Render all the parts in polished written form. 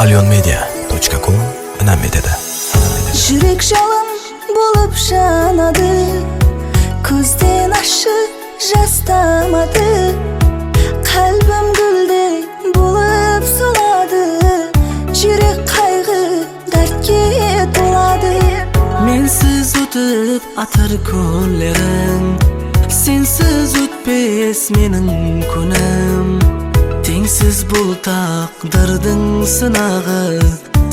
Alionmedia.com Namedada. Yürek жалын болып жанады, көзден ашық жастамады, қалбым гүлдей болып солады, жүрек қайғы дәртке толады. Менсіз өтіп атыр күндерің, сенсіз өтпес менің күнім. Теңсіз бұл тақдырдың сынағы,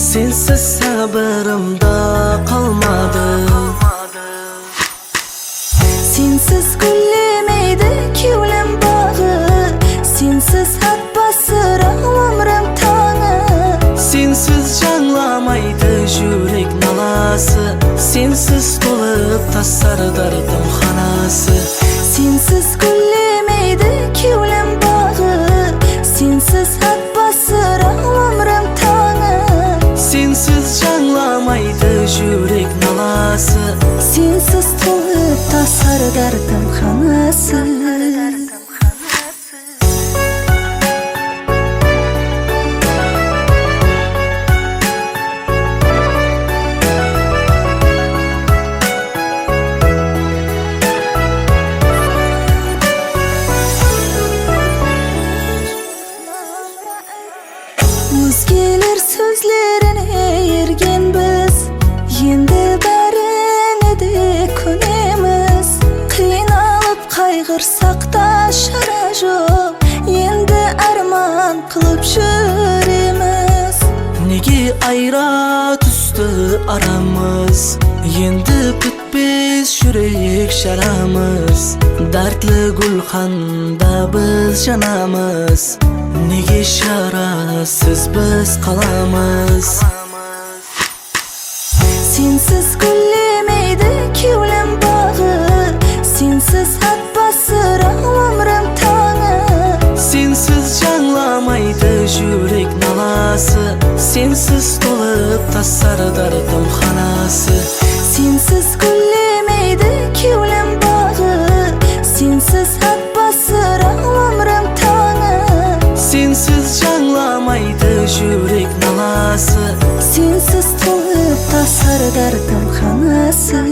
сенсіз сабырымда қалмады. Сенсіз гүллемейді кеулім бағы, сенсіз атбасыр өмірім таңы. Сенсіз жаңламайды жүрек наласы, сенсіз толып тасардырдым ханасы. Сенсіз гүллемейді кеулім бағы, сенсіз атбасыр өмірім таңы. Сенсіз жаңламайды жүрек наласы, сенсіз толып тасардырдым ханасы. Өзгелер сөзлеріне ергенбіз, енді бәріне де көнеміз. Қиналып қайғырсақ та шара жоқ, енді арман қылып жүреміз. Неге айра түсті арамыз, енді күтпес жүрек жарамыз. Дәртлі гүлханда біз жанамыз, неге шарасыз біз қаламыз. Сенсіз гүллемейді кеулім бағы, сенсіз атбасыр өмірім таңы. Сенсіз жаңламайды жүрек наласы, сенсіз толып тасардырдым ханасы. Сенсіз гүллемейді кеулім бағы, сенсіз атбасыр өмірім таңы. Сенсіз жаңламайды жүрек наласы, сенсіз толып тасардырдым ханасы.